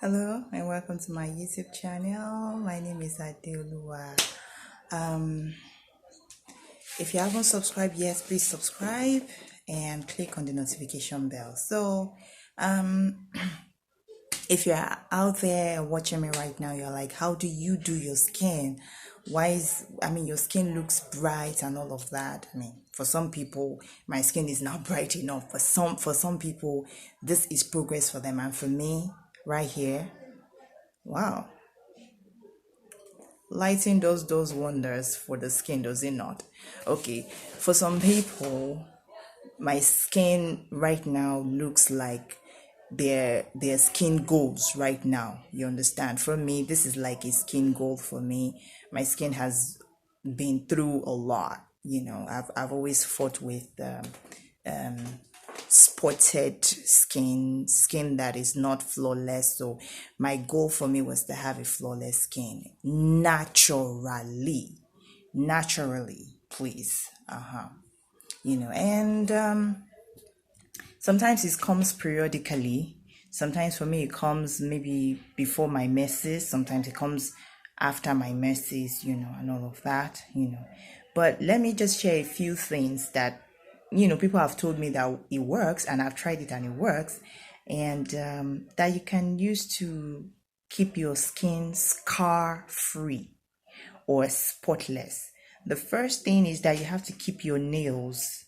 Hello and welcome to my YouTube channel. My name is Ade-OLUWA. Um, if you haven't subscribed yet, please subscribe and click on the notification bell. Um, if you're out there watching me right now, you're like, how do you do your skin? Your skin looks bright and all of that. For some people, my skin is not bright enough. For some people, this is progress for them. And for me, right here, wow. Lighting does those wonders for the skin, does it not? Okay, for some people, my skin right now looks like their skin goals right now. You understand? For me, this is like a skin goal for me. My skin has been through a lot. I've always fought with spotted skin that is not flawless. So my goal for me was to have a flawless skin naturally, please. And sometimes it comes periodically. Sometimes for me it comes maybe before my menses, sometimes it comes after my menses, and all of that. But let me just share a few things that people have told me that it works, and I've tried it and it works, and that you can use to keep your skin scar free or spotless. The first thing is that you have to keep your nails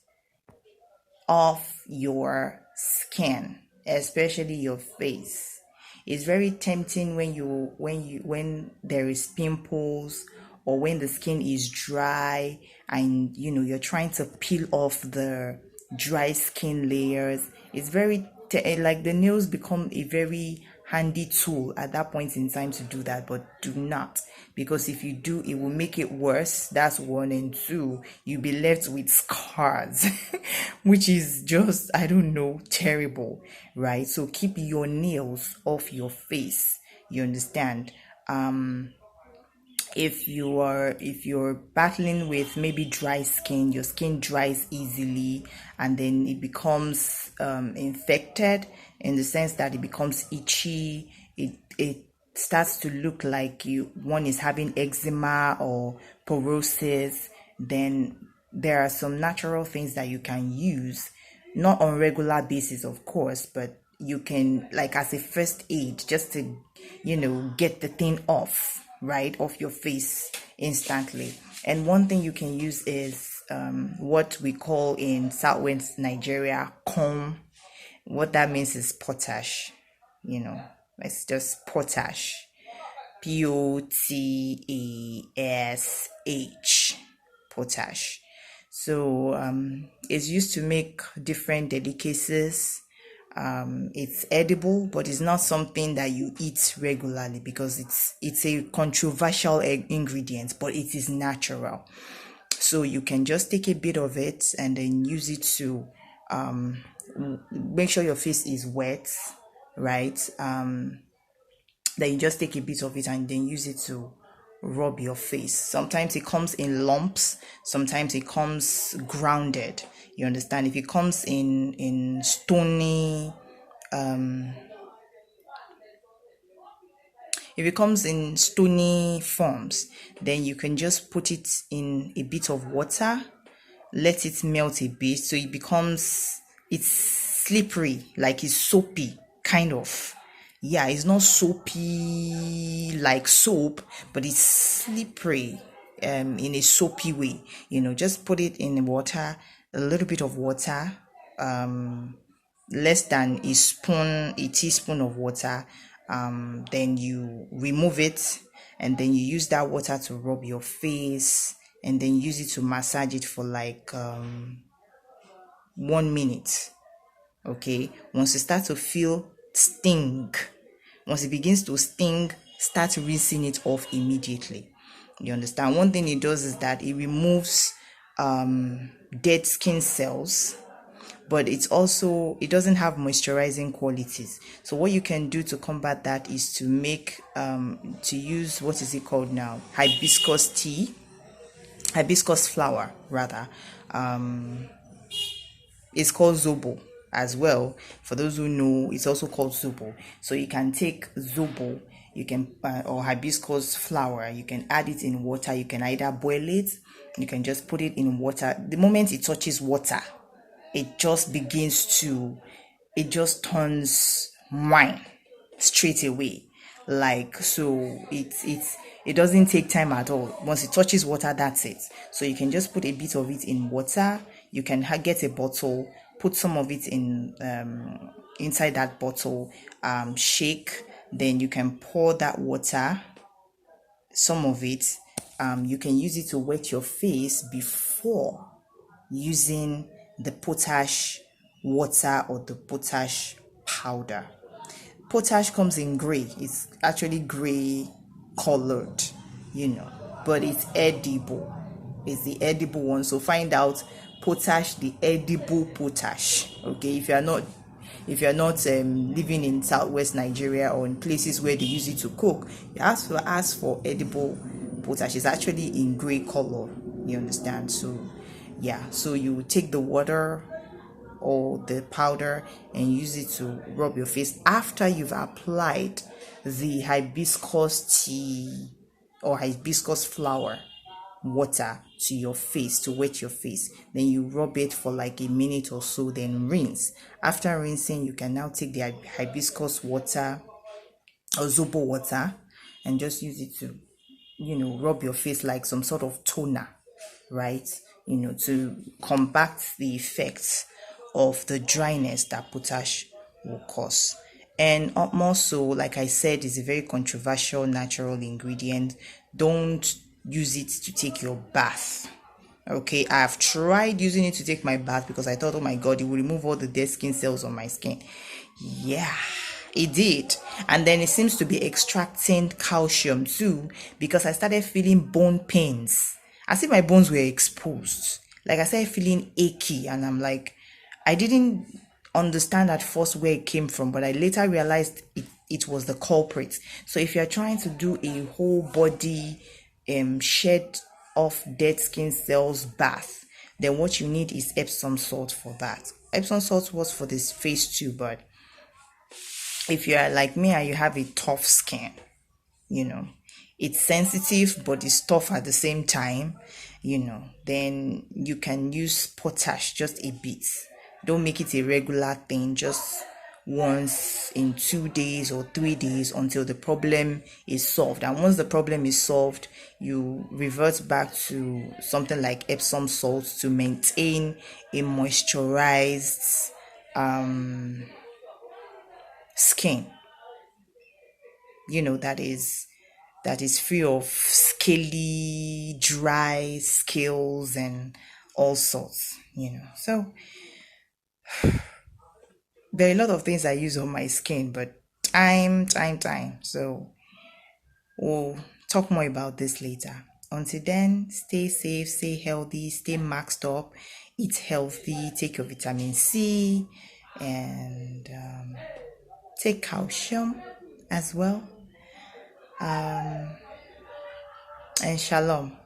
off your skin, especially your face. It's very tempting when there is pimples, or when the skin is dry and you're trying to peel off the dry skin layers. It's like the nails become a very handy tool at that point in time to do that, but do not, because if you do, it will make it worse. That's one. And two, you'll be left with scars which is just, I don't know, terrible, right? So keep your nails off your face, you understand? If you're battling with maybe dry skin, your skin dries easily and then it becomes infected, in the sense that it becomes itchy, it starts to look like one is having eczema or porosis, then there are some natural things that you can use, not on regular basis of course, but you can, like, as a first aid, just to get the thing off, right, off your face instantly. And one thing you can use is what we call in southwest Nigeria comb. What that means is potash. It's just potash. Potash. Potash. So it's used to make different delicacies. It's edible, but it's not something that you eat regularly, because it's a controversial ingredient, but it is natural. So you can just take a bit of it and then use it to make sure your face is wet, right? Then you just take a bit of it and then use it to rub your face. Sometimes it comes in lumps, sometimes it comes grounded, you understand? If it comes in stony if it comes in stony forms, then you can just put it in a bit of water, let it melt a bit, so it's slippery, like it's soapy, kind of. Yeah, it's not soapy like soap, but it's slippery in a soapy way. Just put it in the water, a little bit of water, less than a teaspoon of water. Then you remove it, and then you use that water to rub your face, and then use it to massage it for like 1 minute. Okay, once you start to feel sting, once it begins to sting, start rinsing it off immediately. You understand? One thing it does is that it removes dead skin cells, but it doesn't have moisturizing qualities. So what you can do to combat that is to use, what is it called now, hibiscus flower rather. It's called zobo. as well. For those who know, it's also called zobo. So you can take zobo, you can or hibiscus flower, you can add it in water. You can either boil it, you can just put it in water. The moment it touches water, it just begins to, it just turns wine straight away. Like, so it doesn't take time at all. Once it touches water, that's it. So you can just put a bit of it in water. You can get a bottle, put some of it in inside that bottle, shake, then you can pour that water, some of it, you can use it to wet your face before using the potash water or the potash powder. Potash comes in gray. It's actually gray colored, but it's edible. It's the edible one. So find out potash, the edible potash. Okay, if you're not living in southwest Nigeria or in places where they use it to cook, you ask for edible potash. It's actually in gray color. You understand? So yeah, so you take the water or the powder and use it to rub your face after you've applied the hibiscus tea or hibiscus flower water to your face to wet your face. Then you rub it for like a minute or so, then rinse. After rinsing, you can now take the hibiscus water or zobo water and just use it to rub your face like some sort of toner, right? To combat the effects of the dryness that potash will cause. And more so, like I said, is a very controversial natural ingredient. Don't use it to take your bath. Okay, I've tried using it to take my bath because I thought, oh my god, it will remove all the dead skin cells on my skin. Yeah, it did. And then it seems to be extracting calcium too, because I started feeling bone pains as if my bones were exposed. Like I started feeling achy, and I'm like, I didn't understand at first where it came from, but I later realized it was the culprit. So if you're trying to do a whole body shed off dead skin cells bath, then what you need is Epsom salt for that. Epsom salt was for this face too, but if you are like me and you have a tough skin, it's sensitive but it's tough at the same time, then you can use potash just a bit. Don't make it a regular thing, just once in 2 days or 3 days until the problem is solved. And once the problem is solved, you revert back to something like Epsom salt to maintain a moisturized skin, that is free of scaly, dry scales and all sorts. So there are a lot of things I use on my skin, but time. So we'll talk more about this later. Until then, stay safe, stay healthy, stay maxed up, eat healthy, take your vitamin C, and take calcium as well. And shalom.